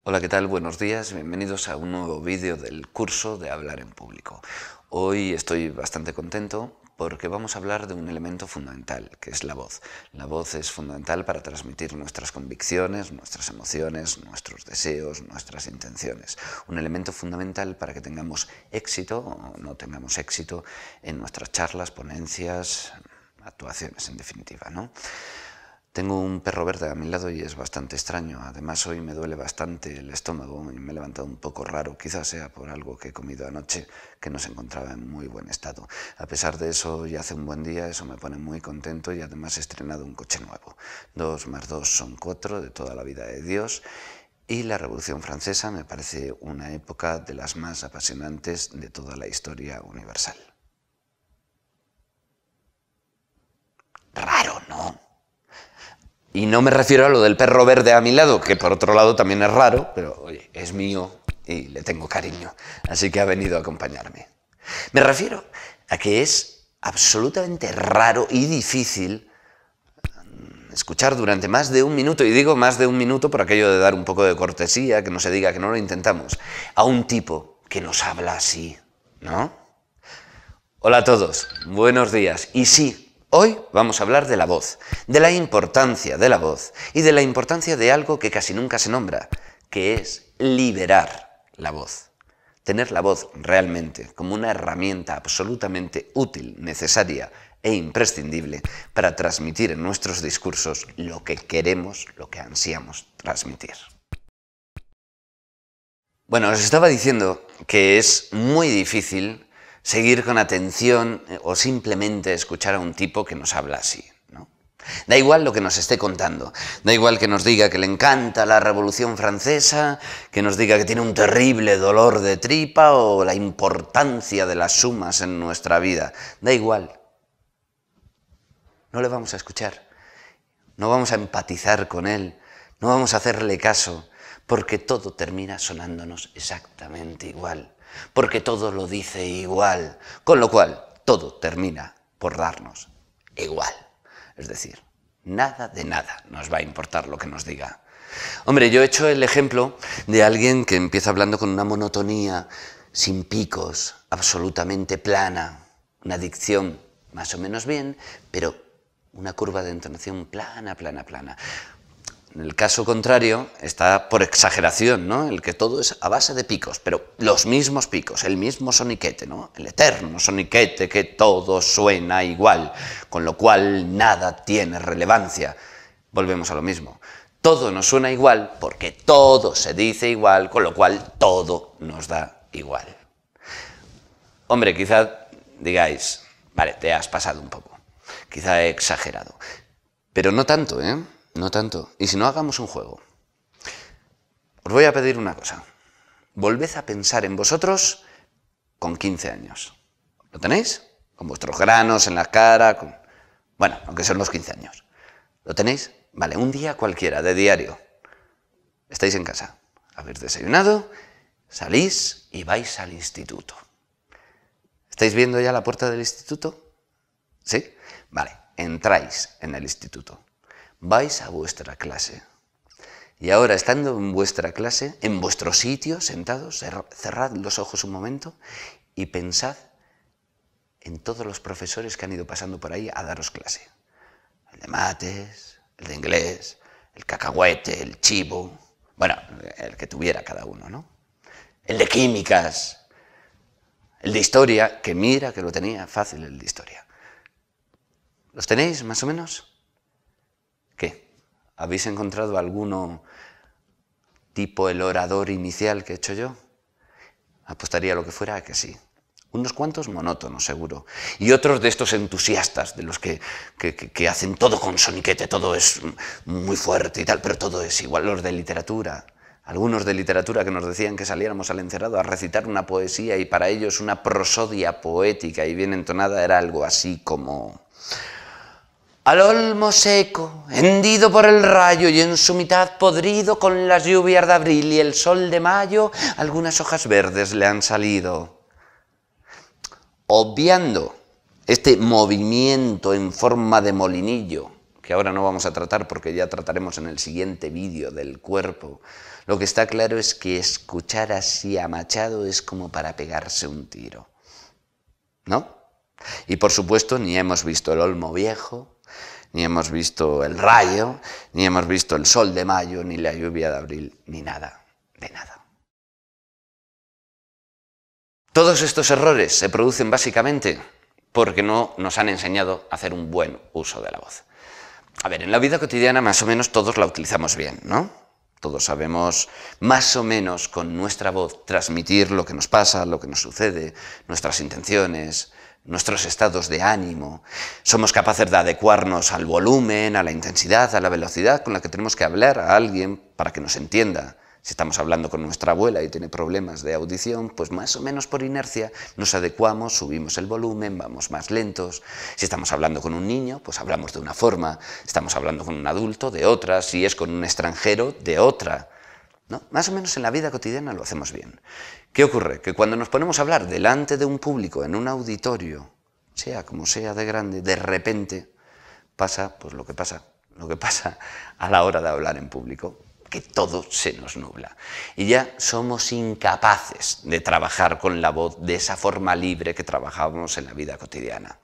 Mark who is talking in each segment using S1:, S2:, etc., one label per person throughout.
S1: Hola, ¿qué tal? Buenos días, bienvenidos a un nuevo vídeo del curso de Hablar en Público. Hoy estoy bastante contento porque vamos a hablar de un elemento fundamental, que es la voz. La voz es fundamental para transmitir nuestras convicciones, nuestras emociones, nuestros deseos, nuestras intenciones. Un elemento fundamental para que tengamos éxito o no tengamos éxito en nuestras charlas, ponencias, actuaciones en definitiva, ¿no? Tengo un perro verde a mi lado y es bastante extraño. Además, hoy me duele bastante el estómago y me he levantado un poco raro. Quizás sea por algo que he comido anoche que no se encontraba en muy buen estado. A pesar de eso, ya hace un buen día, eso me pone muy contento y además he estrenado un coche nuevo. 2 más 2 son 4 de toda la vida de Dios. Y la Revolución Francesa me parece una época de las más apasionantes de toda la historia universal. Raro, ¿no? Y no me refiero a lo del perro verde a mi lado, que por otro lado también es raro, pero oye, es mío y le tengo cariño, así que ha venido a acompañarme. Me refiero a que es absolutamente raro y difícil escuchar durante más de un minuto, y digo más de un minuto por aquello de dar un poco de cortesía, que no se diga que no lo intentamos, a un tipo que nos habla así, ¿no? Hola a todos, buenos días. Y sí, hoy vamos a hablar de la voz, de la importancia de la voz y de la importancia de algo que casi nunca se nombra, que es liberar la voz. Tener la voz realmente como una herramienta absolutamente útil, necesaria e imprescindible para transmitir en nuestros discursos lo que queremos, lo que ansiamos transmitir. Bueno, os estaba diciendo que es muy difícil seguir con atención o simplemente escuchar a un tipo que nos habla así, ¿no? Da igual lo que nos esté contando, da igual que nos diga que le encanta la Revolución Francesa, que nos diga que tiene un terrible dolor de tripa o la importancia de las sumas en nuestra vida, da igual. No le vamos a escuchar, no vamos a empatizar con él, no vamos a hacerle caso, porque todo termina sonándonos exactamente igual, porque todo lo dice igual, con lo cual todo termina por darnos igual. Es decir, nada de nada nos va a importar lo que nos diga. Hombre, yo he hecho el ejemplo de alguien que empieza hablando con una monotonía, sin picos, absolutamente plana, una dicción más o menos bien, pero una curva de entonación plana, plana, plana. En el caso contrario está por exageración, ¿no? El que todo es a base de picos, pero los mismos picos, el mismo soniquete, ¿no? El eterno soniquete que todo suena igual, con lo cual nada tiene relevancia. Volvemos a lo mismo. Todo nos suena igual porque todo se dice igual, con lo cual todo nos da igual. Hombre, quizá digáis, vale, te has pasado un poco, quizá he exagerado, pero no tanto, ¿eh? No tanto. Y si no, hagamos un juego. Os voy a pedir una cosa. Volved a pensar en vosotros con 15 años. ¿Lo tenéis? Con vuestros granos en la cara, con... Bueno, aunque son los 15 años. ¿Lo tenéis? Vale, un día cualquiera, de diario. Estáis en casa. Habéis desayunado, salís y vais al instituto. ¿Estáis viendo ya la puerta del instituto? ¿Sí? Vale, entráis en el instituto. Vais a vuestra clase. Y ahora, estando en vuestra clase, en vuestro sitio, sentados, cerrad los ojos un momento y pensad en todos los profesores que han ido pasando por ahí a daros clase. El de mates, el de inglés, el cacahuete, el chivo, bueno, el que tuviera cada uno, ¿no? El de químicas, el de historia, que mira que lo tenía fácil el de historia. ¿Los tenéis más o menos? ¿Qué? ¿Habéis encontrado alguno tipo el orador inicial que he hecho yo? Apostaría lo que fuera a que sí. Unos cuantos monótonos, seguro. Y otros de estos entusiastas, de los que hacen todo con soniquete, todo es muy fuerte y tal, pero todo es igual. Los de literatura. Algunos de literatura que nos decían que saliéramos al encerrado a recitar una poesía y para ellos una prosodia poética y bien entonada era algo así como... Al olmo seco, hendido por el rayo y en su mitad podrido con las lluvias de abril y el sol de mayo, algunas hojas verdes le han salido. Obviando este movimiento en forma de molinillo que ahora no vamos a tratar porque ya trataremos en el siguiente vídeo del cuerpo, lo que está claro es que escuchar así a Machado es como para pegarse un tiro, ¿no? Y por supuesto ni hemos visto el Olmo Viejo, ni hemos visto el Rayo, ni hemos visto el Sol de Mayo, ni la lluvia de abril, ni nada, de nada. Todos estos errores se producen básicamente porque no nos han enseñado a hacer un buen uso de la voz. A ver, en la vida cotidiana más o menos todos la utilizamos bien, ¿no? Todos sabemos más o menos con nuestra voz transmitir lo que nos pasa, lo que nos sucede, nuestras intenciones, nuestros estados de ánimo. Somos capaces de adecuarnos al volumen, a la intensidad, a la velocidad con la que tenemos que hablar a alguien para que nos entienda. Si estamos hablando con nuestra abuela y tiene problemas de audición, pues más o menos por inercia nos adecuamos, subimos el volumen, vamos más lentos. Si estamos hablando con un niño, pues hablamos de una forma. Si estamos hablando con un adulto, de otra. Si es con un extranjero, de otra, ¿no? Más o menos en la vida cotidiana lo hacemos bien. ¿Qué ocurre? Que cuando nos ponemos a hablar delante de un público, en un auditorio, sea como sea de grande, de repente pasa pues lo que pasa a la hora de hablar en público, que todo se nos nubla. Y ya somos incapaces de trabajar con la voz de esa forma libre que trabajábamos en la vida cotidiana.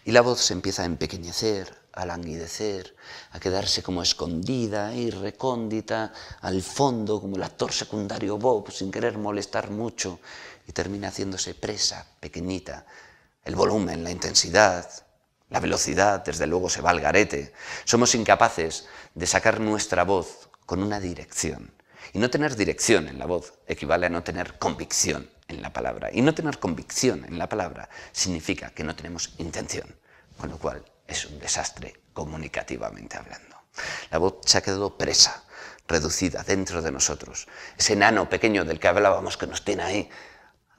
S1: Y la voz se empieza a empequeñecer, a languidecer, a quedarse como escondida y recóndita, al fondo, como el actor secundario Bob, sin querer molestar mucho, y termina haciéndose presa, pequeñita. El volumen, la intensidad, la velocidad, desde luego se va al garete. Somos incapaces de sacar nuestra voz con una dirección. Y no tener dirección en la voz equivale a no tener convicción en la palabra. Y no tener convicción en la palabra significa que no tenemos intención, con lo cual es un desastre comunicativamente hablando. La voz se ha quedado presa, reducida dentro de nosotros. Ese enano pequeño del que hablábamos que nos tiene ahí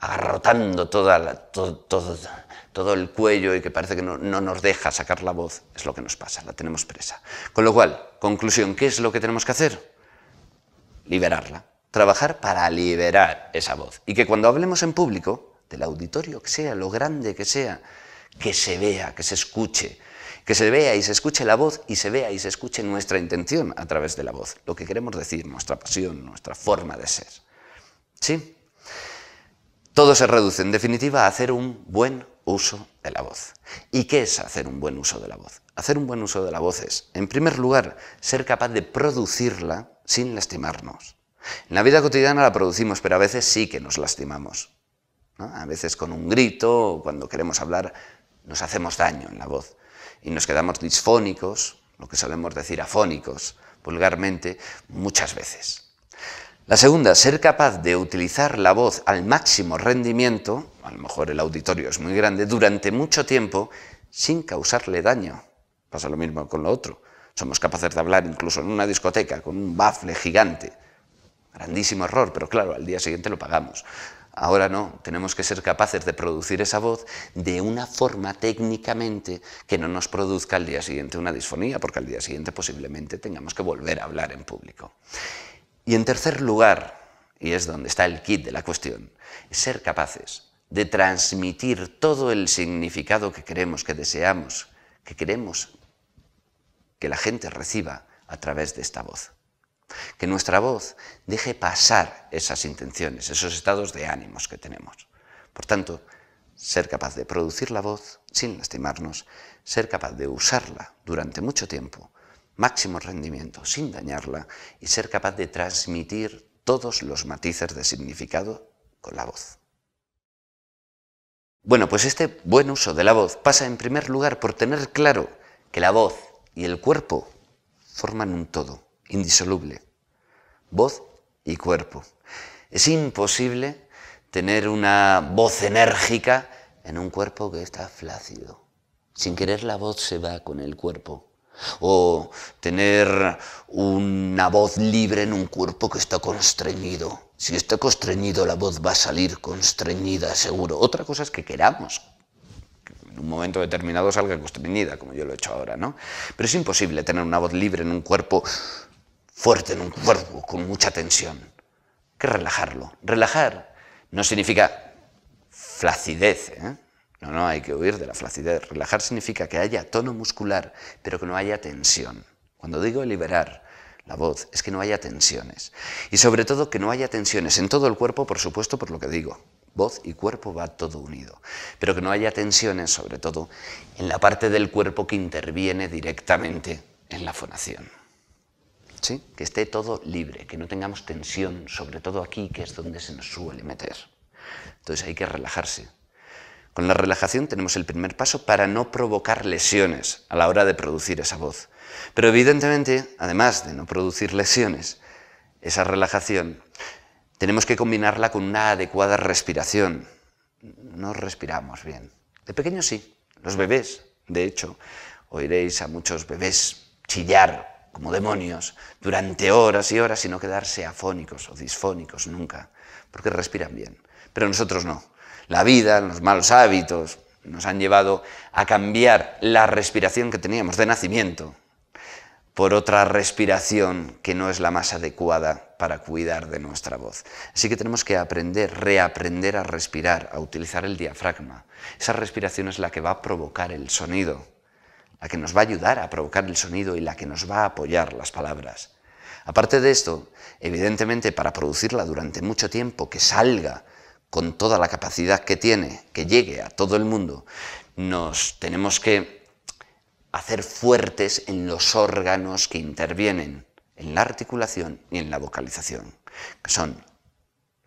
S1: agarrotando todo el cuello y que parece que no nos deja sacar la voz, es lo que nos pasa, la tenemos presa. Con lo cual, conclusión, ¿qué es lo que tenemos que hacer? Liberarla, trabajar para liberar esa voz. Y que cuando hablemos en público, del auditorio que sea, lo grande que sea, que se vea, que se escuche, que se vea y se escuche la voz y se vea y se escuche nuestra intención a través de la voz, lo que queremos decir, nuestra pasión, nuestra forma de ser. ¿Sí? Todo se reduce, en definitiva, a hacer un buen uso de la voz. ¿Y qué es hacer un buen uso de la voz? Hacer un buen uso de la voz es, en primer lugar, ser capaz de producirla sin lastimarnos. En la vida cotidiana la producimos, pero a veces sí que nos lastimamos, ¿no? A veces con un grito, o cuando queremos hablar, nos hacemos daño en la voz y nos quedamos disfónicos, lo que solemos decir afónicos, vulgarmente, muchas veces. La segunda, ser capaz de utilizar la voz al máximo rendimiento, a lo mejor el auditorio es muy grande, durante mucho tiempo, sin causarle daño. Pasa lo mismo con lo otro. Somos capaces de hablar incluso en una discoteca con un bafle gigante. Grandísimo error, pero claro, al día siguiente lo pagamos. Ahora no, tenemos que ser capaces de producir esa voz de una forma técnicamente que no nos produzca al día siguiente una disfonía, porque al día siguiente posiblemente tengamos que volver a hablar en público. Y en tercer lugar, y es donde está el quid de la cuestión, es ser capaces de transmitir todo el significado que queremos, que deseamos, que queremos que la gente reciba a través de esta voz. Que nuestra voz deje pasar esas intenciones, esos estados de ánimos que tenemos. Por tanto, ser capaz de producir la voz sin lastimarnos, ser capaz de usarla durante mucho tiempo, máximo rendimiento sin dañarla y ser capaz de transmitir todos los matices de significado con la voz. Bueno, pues este buen uso de la voz pasa en primer lugar por tener claro que la voz y el cuerpo forman un todo indisoluble. Voz y cuerpo. Es imposible tener una voz enérgica en un cuerpo que está flácido. Sin querer la voz se va con el cuerpo. O tener una voz libre en un cuerpo que está constreñido. Si está constreñido, la voz va a salir constreñida, seguro. Otra cosa es que queramos que en un momento determinado salga constreñida, como yo lo he hecho ahora, ¿no? Pero es imposible tener una voz libre en un cuerpo fuerte, en un cuerpo con mucha tensión. Hay que relajarlo. Relajar no significa flacidez, ¿eh? No, no, hay que huir de la flacidez. Relajar significa que haya tono muscular, pero que no haya tensión. Cuando digo liberar la voz, es que no haya tensiones. Y sobre todo que no haya tensiones en todo el cuerpo, por supuesto, por lo que digo. Voz y cuerpo va todo unido. Pero que no haya tensiones, sobre todo, en la parte del cuerpo que interviene directamente en la fonación. ¿Sí? Que esté todo libre, que no tengamos tensión, sobre todo aquí, que es donde se nos suele meter. Entonces hay que relajarse. Con la relajación tenemos el primer paso para no provocar lesiones a la hora de producir esa voz. Pero evidentemente, además de no producir lesiones, esa relajación tenemos que combinarla con una adecuada respiración. No respiramos bien. De pequeños sí, los bebés, de hecho, oiréis a muchos bebés chillar como demonios durante horas y horas y no quedarse afónicos o disfónicos nunca, porque respiran bien. Pero nosotros no. La vida, los malos hábitos, nos han llevado a cambiar la respiración que teníamos de nacimiento por otra respiración que no es la más adecuada para cuidar de nuestra voz. Así que tenemos que aprender, reaprender a respirar, a utilizar el diafragma. Esa respiración es la que va a provocar el sonido, la que nos va a ayudar a provocar el sonido y la que nos va a apoyar las palabras. Aparte de esto, evidentemente para producirla durante mucho tiempo, que salga con toda la capacidad que tiene, que llegue a todo el mundo, nos tenemos que hacer fuertes en los órganos que intervienen en la articulación y en la vocalización, que son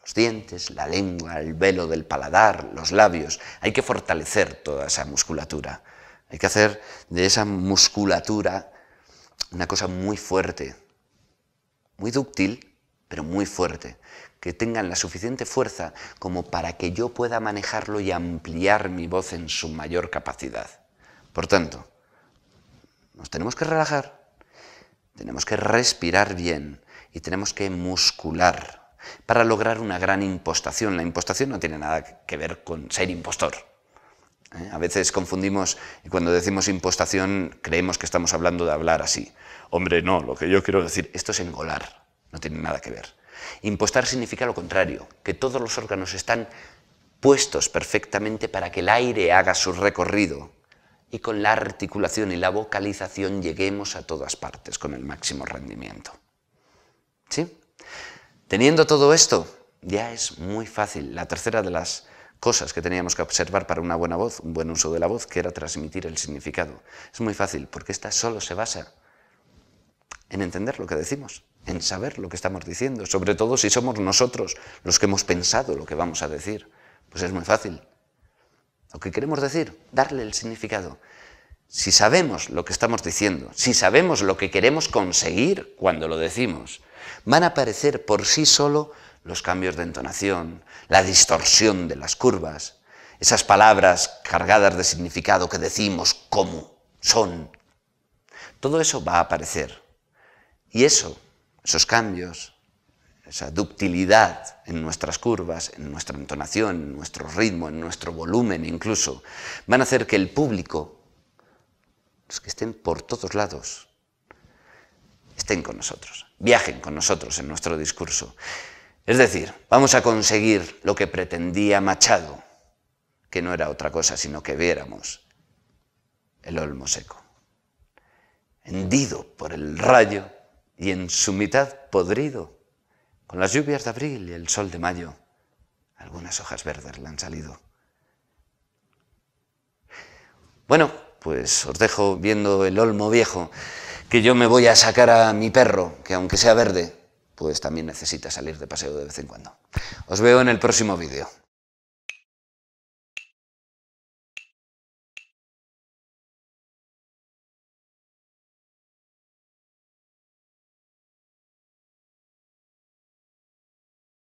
S1: los dientes, la lengua, el velo del paladar, los labios. Hay que fortalecer toda esa musculatura. Hay que hacer de esa musculatura una cosa muy fuerte, muy dúctil, pero muy fuerte, que tengan la suficiente fuerza como para que yo pueda manejarlo y ampliar mi voz en su mayor capacidad. Por tanto, nos tenemos que relajar, tenemos que respirar bien y tenemos que muscular para lograr una gran impostación. La impostación no tiene nada que ver con ser impostor. A veces confundimos y cuando decimos impostación creemos que estamos hablando de hablar así. Hombre, no, lo que yo quiero decir, esto es engolar, no tiene nada que ver. Impostar significa lo contrario, que todos los órganos están puestos perfectamente para que el aire haga su recorrido y con la articulación y la vocalización lleguemos a todas partes con el máximo rendimiento. ¿Sí? Teniendo todo esto, ya es muy fácil. La tercera de las cosas que teníamos que observar para una buena voz, un buen uso de la voz, que era transmitir el significado. Es muy fácil, porque esta solo se basa en entender lo que decimos, en saber lo que estamos diciendo, sobre todo si somos nosotros los que hemos pensado lo que vamos a decir. Pues es muy fácil. Lo que queremos decir, darle el significado. Si sabemos lo que estamos diciendo, si sabemos lo que queremos conseguir cuando lo decimos, van a aparecer por sí solo los cambios de entonación, la distorsión de las curvas, esas palabras cargadas de significado que decimos como son. Todo eso va a aparecer. Y esos cambios, esa ductilidad en nuestras curvas, en nuestra entonación, en nuestro ritmo, en nuestro volumen incluso, van a hacer que el público, los que estén por todos lados, estén con nosotros, viajen con nosotros en nuestro discurso. Es decir, vamos a conseguir lo que pretendía Machado, que no era otra cosa sino que viéramos el olmo seco, hendido por el rayo y en su mitad podrido, con las lluvias de abril y el sol de mayo. Algunas hojas verdes le han salido. Bueno, pues os dejo viendo el olmo viejo, que yo me voy a sacar a mi perro, que aunque sea verde, pues también necesita salir de paseo de vez en cuando. Os veo en el próximo vídeo.